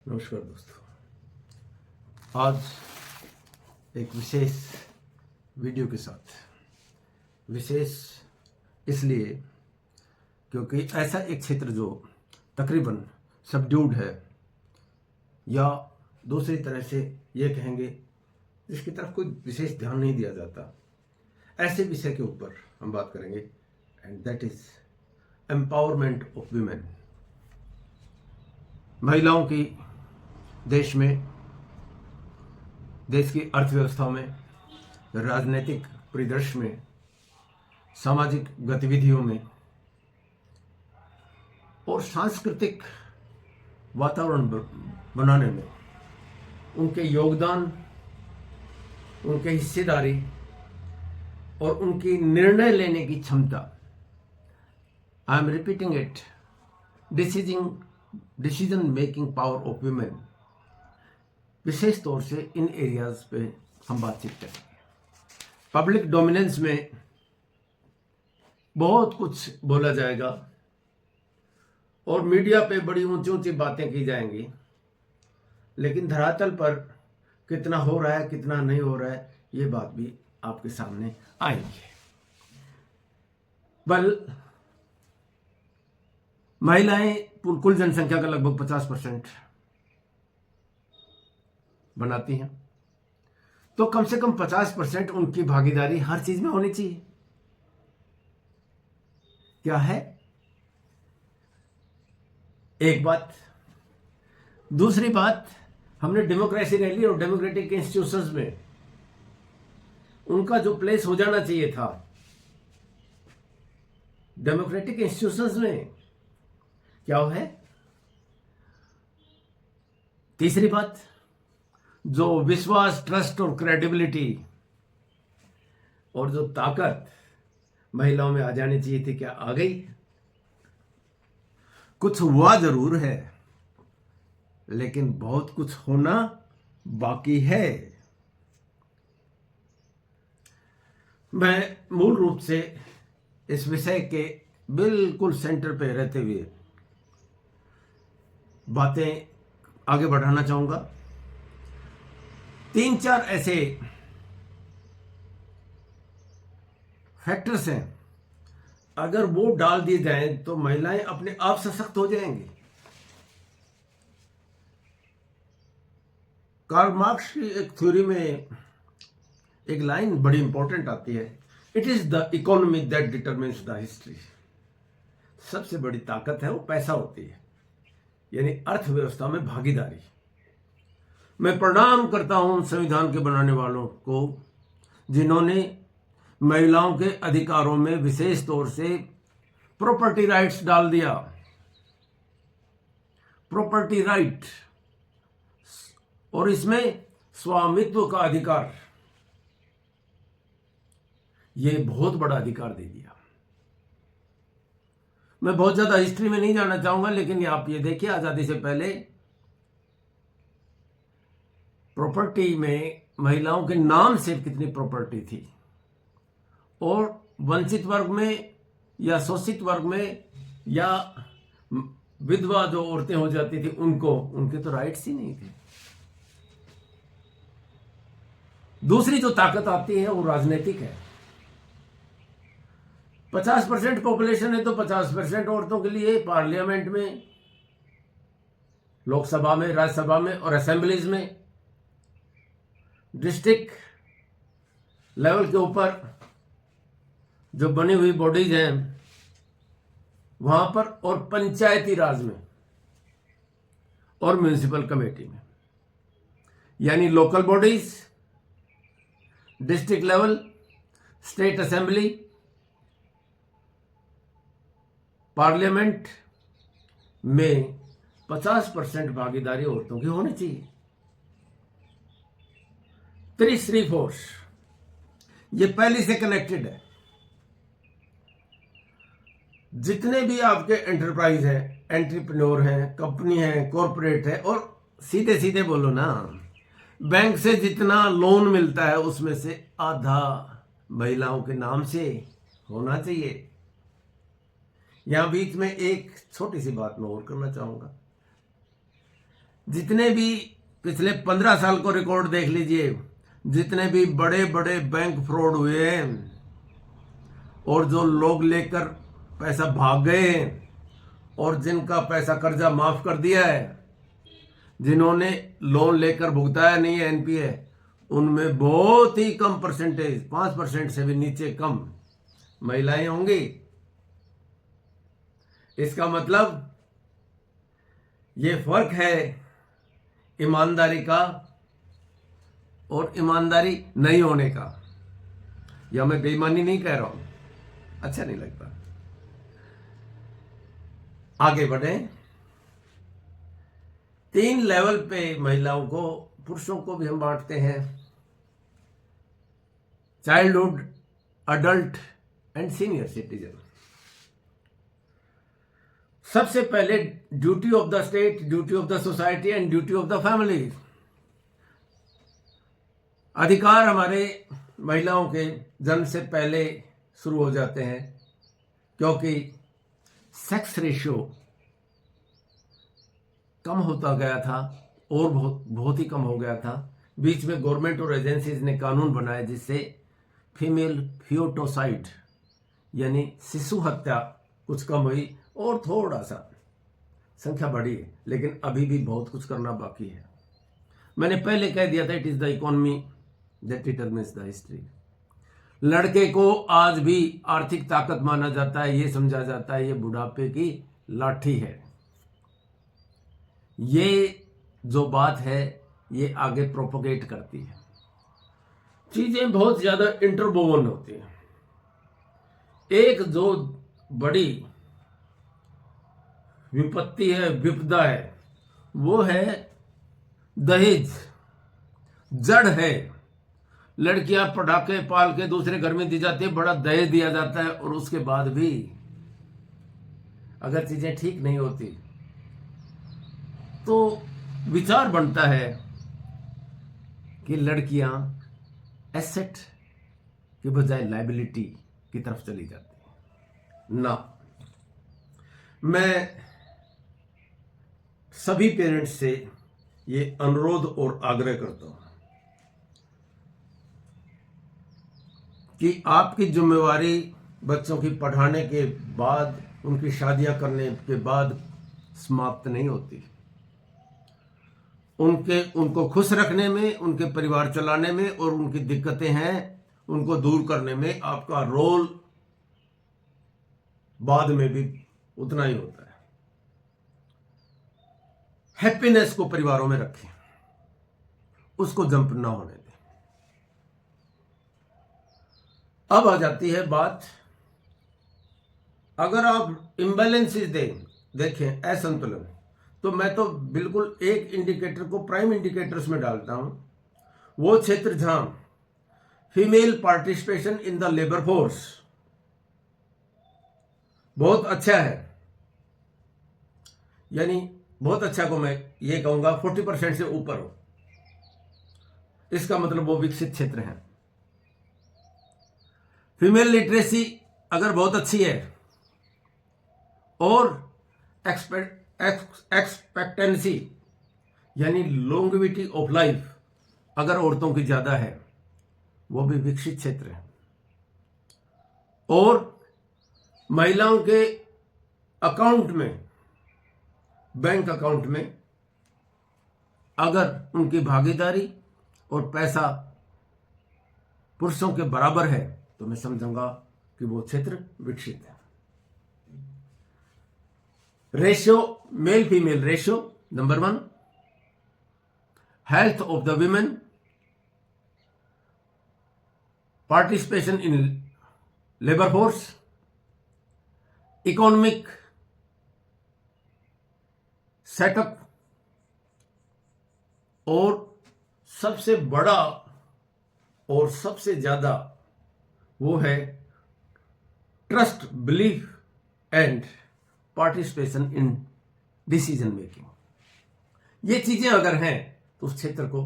नमस्कार दोस्तों। आज एक विशेष वीडियो के साथ, विशेष इसलिए क्योंकि ऐसा एक क्षेत्र जो तकरीबन सबड्यूड है, या दूसरी तरह से ये कहेंगे जिसकी तरफ कोई विशेष ध्यान नहीं दिया जाता, ऐसे विषय के ऊपर हम बात करेंगे, and that is empowerment of women. महिलाओं की देश में, देश की अर्थव्यवस्था में, राजनीतिक परिदृश्य में, सामाजिक गतिविधियों में और सांस्कृतिक वातावरण बनाने में उनके योगदान, उनके हिस्सेदारी और उनकी निर्णय लेने की क्षमता, I am repeating it, decision making power of women, विशेष तौर से इन एरियाज पे हम बातचीत करेंगे। पब्लिक डोमिनेंस में बहुत कुछ बोला जाएगा और मीडिया पे बड़ी ऊंची ऊंची बातें की जाएंगी, लेकिन धरातल पर कितना हो रहा है, कितना नहीं हो रहा है, ये बात भी आपके सामने आएगी। महिलाएं कुल जनसंख्या का लगभग 50% बनाती हैं, तो कम से कम 50% उनकी भागीदारी हर चीज में होनी चाहिए। क्या है एक बात। दूसरी बात, हमने डेमोक्रेसी रैली और डेमोक्रेटिक इंस्टीट्यूशंस में उनका जो प्लेस हो जाना चाहिए था, डेमोक्रेटिक इंस्टीट्यूशंस में क्या है। तीसरी बात, जो विश्वास, ट्रस्ट और क्रेडिबिलिटी और जो ताकत महिलाओं में आ जानी चाहिए थी, क्या आ गई? कुछ हुआ जरूर है, लेकिन बहुत कुछ होना बाकी है। मैं मूल रूप से इस विषय के बिल्कुल सेंटर पे रहते हुए बातें आगे बढ़ाना चाहूंगा। 3-4 ऐसे फैक्टर्स हैं, अगर वो डाल दिए जाएं तो महिलाएं अपने आप सशक्त हो जाएंगी। कार्ल मार्क्स की एक थ्योरी में एक लाइन बड़ी इंपॉर्टेंट आती है, it is the economy that determines the history. सबसे बड़ी ताकत है वो पैसा होती है, यानी अर्थव्यवस्था में भागीदारी। मैं प्रणाम करता हूं संविधान के बनाने वालों को, जिन्होंने महिलाओं के अधिकारों में विशेष तौर से प्रॉपर्टी राइट्स डाल दिया। प्रॉपर्टी राइट, और इसमें स्वामित्व का अधिकार, ये बहुत बड़ा अधिकार दे दिया। मैं बहुत ज्यादा हिस्ट्री में नहीं जाना चाहूंगा, लेकिन आप ये देखिए, आजादी से पहले प्रॉपर्टी में महिलाओं के नाम से कितनी प्रॉपर्टी थी, और वंचित वर्ग में या शोषित वर्ग में या विधवा जो औरतें हो जाती थी, उनके तो राइट्स ही नहीं थे। दूसरी जो ताकत आती है वो राजनीतिक है। 50% पॉपुलेशन है तो 50% औरतों के लिए पार्लियामेंट में, लोकसभा में, राज्यसभा में और असेंबलीज में, डिस्ट्रिक्ट लेवल के ऊपर जो बनी हुई बॉडीज हैं वहां पर, और पंचायती राज में और म्युनिसिपल कमेटी में, यानी local bodies, district level, state assembly, parliament में 50% भागीदारी औरतों की होनी चाहिए। 3-4 ये पहले से कनेक्टेड है। जितने भी आपके एंटरप्राइज हैं, एंटरप्रेन्योर हैं, कंपनी है, कॉरपोरेट है, और सीधे सीधे बोलो ना, बैंक से जितना लोन मिलता है उसमें से आधा महिलाओं के नाम से होना चाहिए। यहां बीच में एक छोटी सी बात मैं और करना चाहूंगा। जितने भी पिछले 15 साल को रिकॉर्ड देख लीजिए, जितने भी बड़े बड़े बैंक फ्रॉड हुए हैं और जो लोग लेकर पैसा भाग गए हैं और जिनका पैसा कर्जा माफ कर दिया है, जिन्होंने लोन लेकर भुगताया नहीं है एनपीए, उनमें बहुत ही कम परसेंटेज, 5% से भी नीचे कम महिलाएं होंगी। इसका मतलब ये फर्क है ईमानदारी का और ईमानदारी नहीं होने का। या मैं बेईमानी नहीं कह रहा हूं, अच्छा नहीं लगता। आगे बढ़े। 3 लेवल पे महिलाओं को, पुरुषों को भी हम बांटते हैं, childhood, adult and senior citizen. सबसे पहले duty of the state, duty of the society and duty of the family. अधिकार हमारे महिलाओं के जन्म से पहले शुरू हो जाते हैं, क्योंकि सेक्स रेशियो कम होता गया था और बहुत ही कम हो गया था। बीच में गवर्नमेंट और एजेंसीज ने कानून बनाए जिससे फीमेल फियोटोसाइड यानी शिशु हत्या कुछ कम हुई और थोड़ा सा संख्या बढ़ी है, लेकिन अभी भी बहुत कुछ करना बाकी है। मैंने पहले कह दिया था, it is the economy that determines the history. लड़के को आज भी आर्थिक ताकत माना जाता है, ये समझा जाता है ये बुढ़ापे की लाठी है। ये जो बात है ये आगे प्रोपोगेट करती है। चीजें बहुत ज्यादा इंटरवोवन होती हैं। एक जो बड़ी विपत्ति है, विपदा है, वो है दहेज। जड़ है। लड़कियां पटाखे पाल के दूसरे घर में दी जाती है, बड़ा दहेज दिया जाता है, और उसके बाद भी अगर चीजें ठीक नहीं होती तो विचार बनता है कि लड़कियां एसेट के बजाय लायबिलिटी की तरफ चली जाती हैं। ना, मैं सभी पेरेंट्स से ये अनुरोध और आग्रह करता हूं कि आपकी जिम्मेवारी बच्चों की पढ़ाने के बाद, उनकी शादियां करने के बाद समाप्त नहीं होती। उनको खुश रखने में, उनके परिवार चलाने में और उनकी दिक्कतें हैं उनको दूर करने में आपका रोल बाद में भी उतना ही होता है। हैप्पीनेस को परिवारों में रखें, उसको जंप ना होने दें। अब आ जाती है बात, अगर आप इम्बैलेंसेस देखें, असंतुलन, तो मैं तो बिल्कुल एक इंडिकेटर को प्राइम इंडिकेटर्स में डालता हूं। वो क्षेत्र जहां female participation in the labour force बहुत अच्छा है, यानी बहुत अच्छा को मैं ये कहूंगा 40% से ऊपर हो, इसका मतलब वो विकसित क्षेत्र है। फीमेल लिटरेसी अगर बहुत अच्छी है और एक्सपेक्टेंसी यानी लॉन्गेविटी ऑफ लाइफ अगर औरतों की ज्यादा है, वो भी विकसित क्षेत्र है। और महिलाओं के अकाउंट में, बैंक अकाउंट में अगर उनकी भागीदारी और पैसा पुरुषों के बराबर है, तो मैं समझूंगा कि वो क्षेत्र विकसित है। Ratio, male female ratio number 1, health of the women, participation in labour force, economic setup, और सबसे बड़ा और सबसे ज्यादा वो है trust, belief and participation in decision making. ये चीजें अगर हैं तो उस क्षेत्र को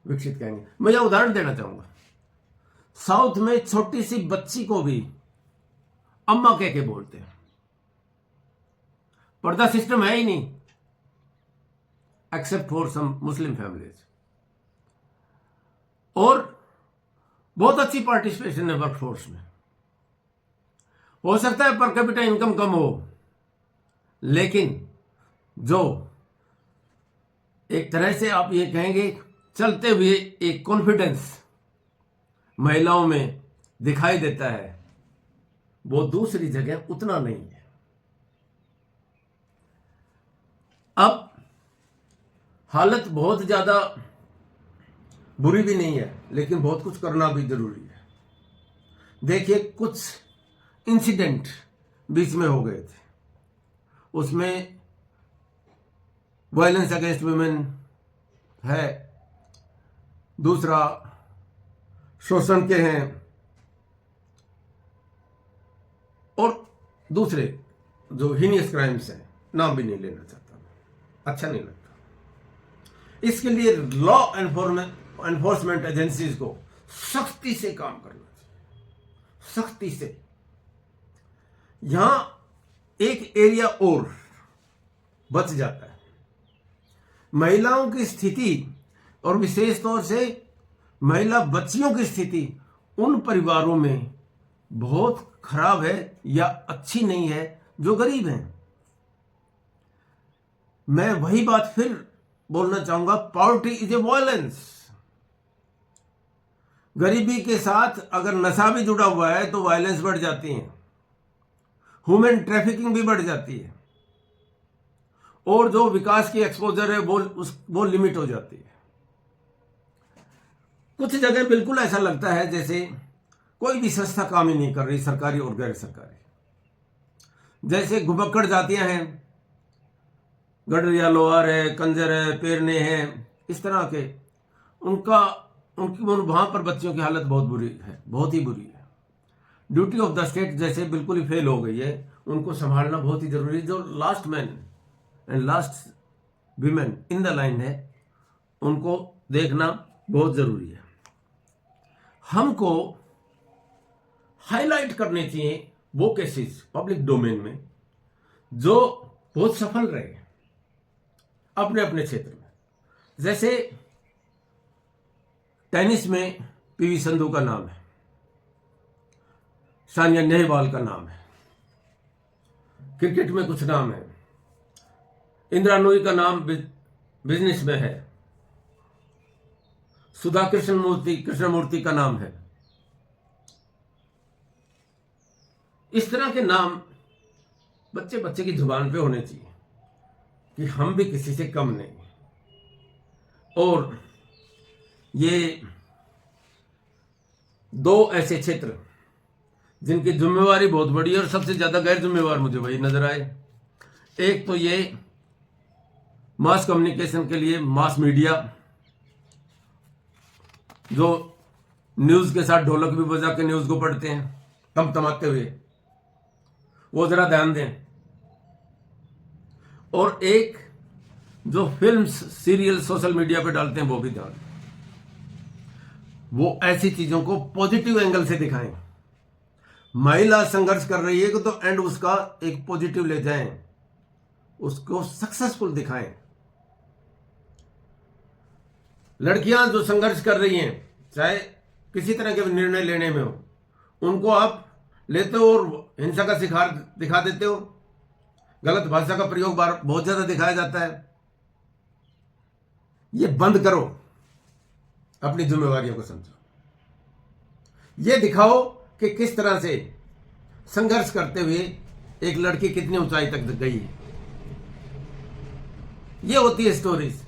विकसित करेंगे। मैं यह उदाहरण देना चाहूंगा, साउथ में छोटी सी बच्ची को भी अम्मा कह के बोलते हैं। पर्दा सिस्टम है ही नहीं, except for some Muslim families. और बहुत अच्छी पार्टिसिपेशन है वर्कफोर्स में। हो सकता है पर कैपिटा इनकम कम हो, लेकिन जो एक तरह से आप ये कहेंगे चलते हुए एक कॉन्फिडेंस महिलाओं में दिखाई देता है, वो दूसरी जगह उतना नहीं है। अब हालत बहुत ज्यादा बुरी भी नहीं है, लेकिन बहुत कुछ करना भी जरूरी है। देखिए, कुछ इंसिडेंट बीच में हो गए थे, उसमें वायलेंस अगेंस्ट वुमेन है, दूसरा शोषण के हैं, और दूसरे जो हीनियस क्राइम्स हैं, नाम भी नहीं लेना चाहता, अच्छा नहीं लगता। इसके लिए लॉ एनफोर्समेंट एजेंसीज को सख्ती से काम करना चाहिए, सख्ती से। यहां एक एरिया और बच जाता है। महिलाओं की स्थिति, और विशेष तौर से महिला बच्चियों की स्थिति उन परिवारों में बहुत खराब है या अच्छी नहीं है जो गरीब हैं। मैं वही बात फिर बोलना चाहूंगा, पॉवर्टी इज ए वायलेंस। गरीबी के साथ अगर नशा भी जुड़ा हुआ है तो वायलेंस बढ़ जाती है, ह्यूमन ट्रैफिकिंग भी बढ़ जाती है, और जो विकास की एक्सपोजर है वो लिमिट हो जाती है। कुछ जगह बिल्कुल ऐसा लगता है जैसे कोई भी संस्था काम ही नहीं कर रही, सरकारी और गैर सरकारी। जैसे घुबक्कड़ जातियां हैं, गडरिया, लोहार है, कंजर है, पेरने हैं, इस तरह के, उनकी वहां पर बच्चियों की हालत बहुत बुरी है, बहुत ही बुरी है। ड्यूटी ऑफ द स्टेट जैसे बिल्कुल ही फेल हो गई है, उनको संभालना बहुत ही जरूरी है। जो last man and last women in the line है, उनको देखना बहुत जरूरी है। हमको हाईलाइट करने चाहिए वो केसेस पब्लिक डोमेन में जो बहुत सफल रहे अपने अपने क्षेत्र में। जैसे टेनिस में पीवी संधू का नाम है, सानिया नेहवाल का नाम है, क्रिकेट में कुछ नाम है, इंदिरा नूई का नाम बिजनेस में है, सुधा कृष्णमूर्ति का नाम है। इस तरह के नाम बच्चे बच्चे की जुबान पे होने चाहिए कि हम भी किसी से कम नहीं। और ये दो ऐसे क्षेत्र जिनकी जिम्मेवारी बहुत बड़ी है, और सबसे ज्यादा गैर जिम्मेवार मुझे वही नजर आए। एक तो ये मास कम्युनिकेशन के लिए मास मीडिया, जो न्यूज के साथ ढोलक भी बजा के न्यूज को पढ़ते हैं तमतमाते हुए, वो जरा ध्यान दें। और एक जो फिल्म्स, सीरियल सोशल मीडिया पे डालते हैं, वो भी ध्यान दें। वो ऐसी चीजों को पॉजिटिव एंगल से दिखाएं। महिला संघर्ष कर रही है तो एंड उसका एक पॉजिटिव ले जाएं, उसको सक्सेसफुल दिखाएं। लड़कियां जो संघर्ष कर रही हैं, चाहे किसी तरह के निर्णय लेने में हो, उनको आप लेते हो और हिंसा का शिकार दिखा देते हो। गलत भाषा का प्रयोग बहुत ज्यादा दिखाया जाता है। ये बंद करो, अपनी जिम्मेवारियों को समझो। ये दिखाओ कि किस तरह से संघर्ष करते हुए एक लड़की कितनी ऊंचाई तक गई है। ये होती है स्टोरीज।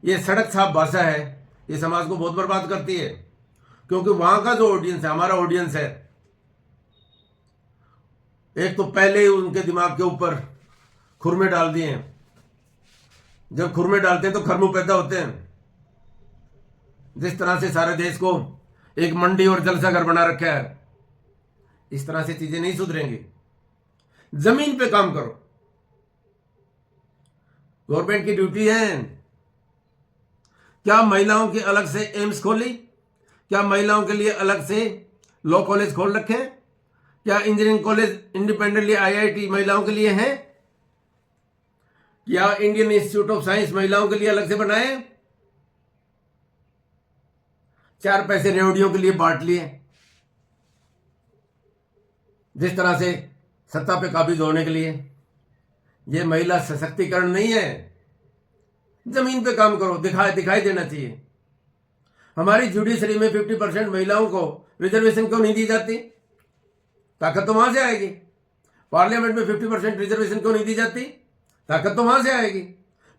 ये सड़क छाप भाषा है, ये समाज को बहुत बर्बाद करती है, क्योंकि वहां का जो ऑडियंस है, हमारा ऑडियंस है, एक तो पहले ही उनके दिमाग के ऊपर खुरमे डाल दिए हैं। जब खुरमे डालते हैं तो खरमू पैदा होते हैं। जिस तरह से सारे देश को एक मंडी और जलसा घर बना रखा है, इस तरह से चीजें नहीं सुधरेंगी। जमीन पे काम करो। गवर्नमेंट की ड्यूटी है। क्या महिलाओं की अलग से एम्स खोली? क्या महिलाओं के लिए अलग से लॉ कॉलेज खोल रखे हैं? क्या इंजीनियरिंग कॉलेज इंडिपेंडेंटली आईआईटी महिलाओं के लिए है? क्या इंडियन इंस्टीट्यूट ऑफ साइंस महिलाओं के लिए अलग से बनाए? 4 पैसे रेवड़ियों के लिए बांट लिए। जिस तरह से सत्ता पे काबिज होने के लिए। यह महिला सशक्तिकरण नहीं है। जमीन पे काम करो, दिखाई देना चाहिए। हमारी जुडिशरी में 50% महिलाओं को रिजर्वेशन क्यों नहीं दी जाती? ताकत तो वहां से आएगी। पार्लियामेंट में 50% रिजर्वेशन क्यों नहीं दी जाती? ताकत तो वहां से आएगी।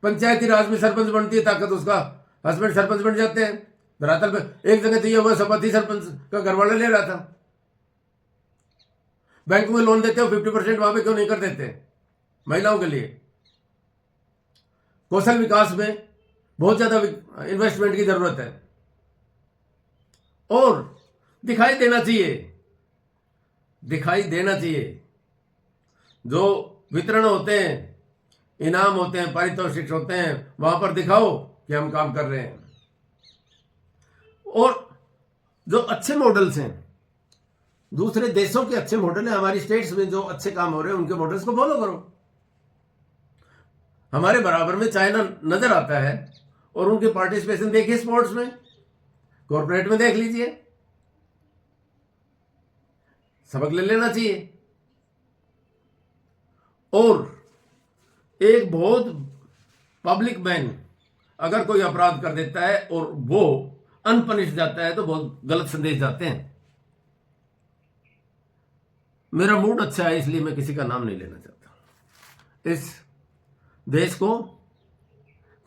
पंचायती राज में सरपंच बनती है, ताकत उसका हस्बैंड सरपंच बन जाते हैं। धरातल पे एक जगह तो यह हुआ, सपति सरपंच का घरवाला ले रहा था। बैंक में लोन देते हो 50%, वहां पे क्यों नहीं कर देते महिलाओं के लिए? कौशल विकास में बहुत ज्यादा इन्वेस्टमेंट की जरूरत है। और दिखाई देना चाहिए। जो वितरण होते हैं, इनाम होते हैं, पारितोषिक होते हैं, वहां पर दिखाओ कि हम काम कर रहे हैं। और जो अच्छे मॉडल्स हैं, दूसरे देशों के अच्छे मॉडल हैं, हमारी स्टेट्स में जो अच्छे काम हो रहे हैं उनके मॉडल्स को फॉलो करो। हमारे बराबर में चाइना नजर आता है और उनकी पार्टिसिपेशन देखिए स्पोर्ट्स में, कॉर्पोरेट में देख लीजिए। सबक ले लेना चाहिए। और एक बहुत पब्लिक मैन अगर कोई अपराध कर देता है और वो अनपनिश जाता है तो बहुत गलत संदेश जाते हैं। मेरा मूड अच्छा है इसलिए मैं किसी का नाम नहीं लेना चाहता। इस देश को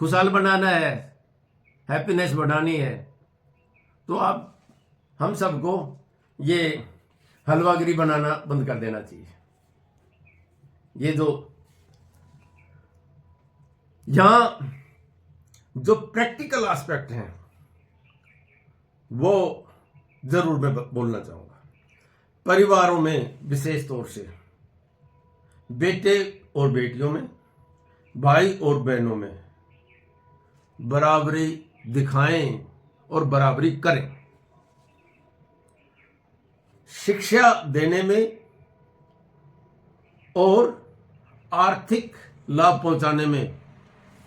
खुशहाल बनाना है, हैप्पीनेस बढ़ानी है, तो आप हम सबको ये हलवागिरी बनाना बंद कर देना चाहिए। ये जो यहां जो प्रैक्टिकल एस्पेक्ट हैं वो जरूर मैं बोलना चाहूंगा। परिवारों में विशेष तौर से बेटे और बेटियों में, भाई और बहनों में बराबरी दिखाएं और बराबरी करें। शिक्षा देने में और आर्थिक लाभ पहुंचाने में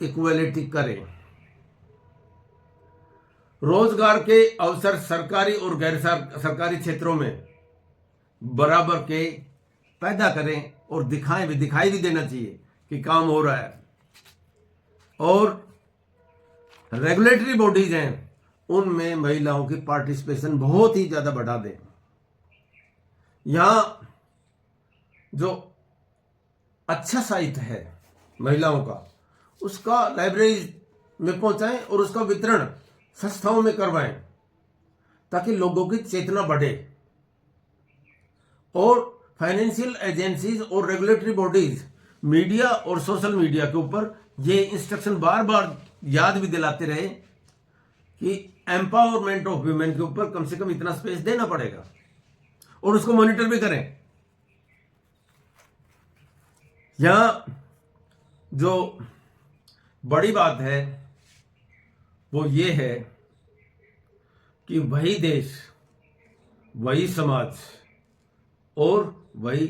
इक्वलिटी करें। रोजगार के अवसर सरकारी और गैर सरकारी क्षेत्रों में बराबर के पैदा करें और दिखाई भी देना चाहिए कि काम हो रहा है। और रेगुलेटरी बॉडीज हैं उनमें महिलाओं की पार्टिसिपेशन बहुत ही ज्यादा बढ़ा दें। यहां जो अच्छा साहित्य है महिलाओं का, उसका लाइब्रेरी में पहुंचाएं और उसका वितरण संस्थाओं में करवाएं ताकि लोगों की चेतना बढ़े। और फाइनेंशियल एजेंसीज और रेगुलेटरी बॉडीज मीडिया और सोशल मीडिया के ऊपर ये इंस्ट्रक्शन बार बार याद भी दिलाते रहे कि एम्पावरमेंट ऑफ वुमेन के ऊपर कम से कम इतना स्पेस देना पड़ेगा और उसको मॉनिटर भी करें। यहां जो बड़ी बात है वो ये है कि वही देश, वही समाज और वही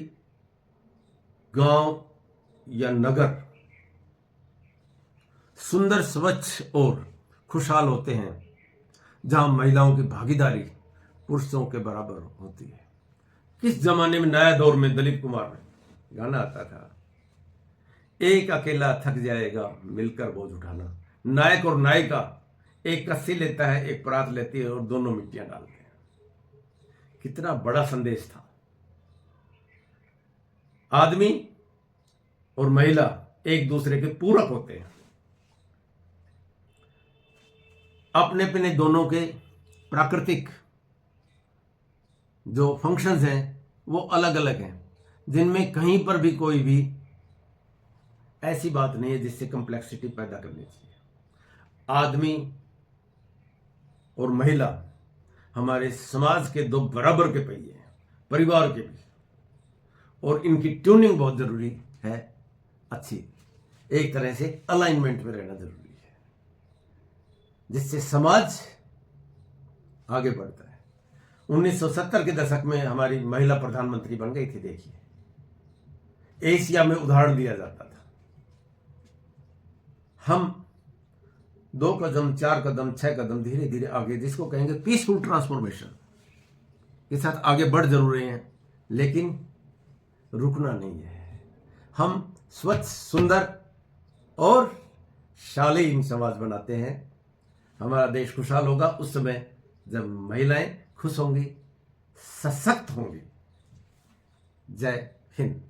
गांव या नगर सुंदर, स्वच्छ और खुशहाल होते हैं जहां महिलाओं की भागीदारी पुरुषों के बराबर होती है। किस जमाने में, नया दौर में दलीप कुमार में गाना आता था, एक अकेला थक जाएगा मिलकर बोझ उठाना। नायक और नायिका एक कस्सी लेता है, एक परात लेती है और दोनों मिट्टियां डालते हैं। कितना बड़ा संदेश था। आदमी और महिला एक दूसरे के पूरक होते हैं। अपने अपने दोनों के प्राकृतिक जो फंक्शंस हैं वो अलग अलग हैं, जिनमें कहीं पर भी कोई भी ऐसी बात नहीं है जिससे कॉम्प्लेक्सिटी पैदा करनी चाहिए। आदमी और महिला हमारे समाज के दो बराबर के पहिए हैं, परिवार के भी, और इनकी ट्यूनिंग बहुत जरूरी है। अच्छी एक तरह से अलाइनमेंट में रहना जरूरी है, जिससे समाज आगे बढ़ता है। 1970 के दशक में हमारी महिला प्रधानमंत्री बन गई थी। देखिए, एशिया में उदाहरण दिया जाता था। हम 2 कदम, 4 कदम, 6 कदम धीरे धीरे आगे, जिसको कहेंगे पीसफुल ट्रांसफॉर्मेशन के साथ आगे बढ़ जरूर रहे हैं, लेकिन रुकना नहीं है। हम स्वच्छ, सुंदर और शालीन समाज बनाते हैं। हमारा देश खुशहाल होगा उस समय जब महिलाएं खुश होंगी, सशक्त होंगी। जय हिंद।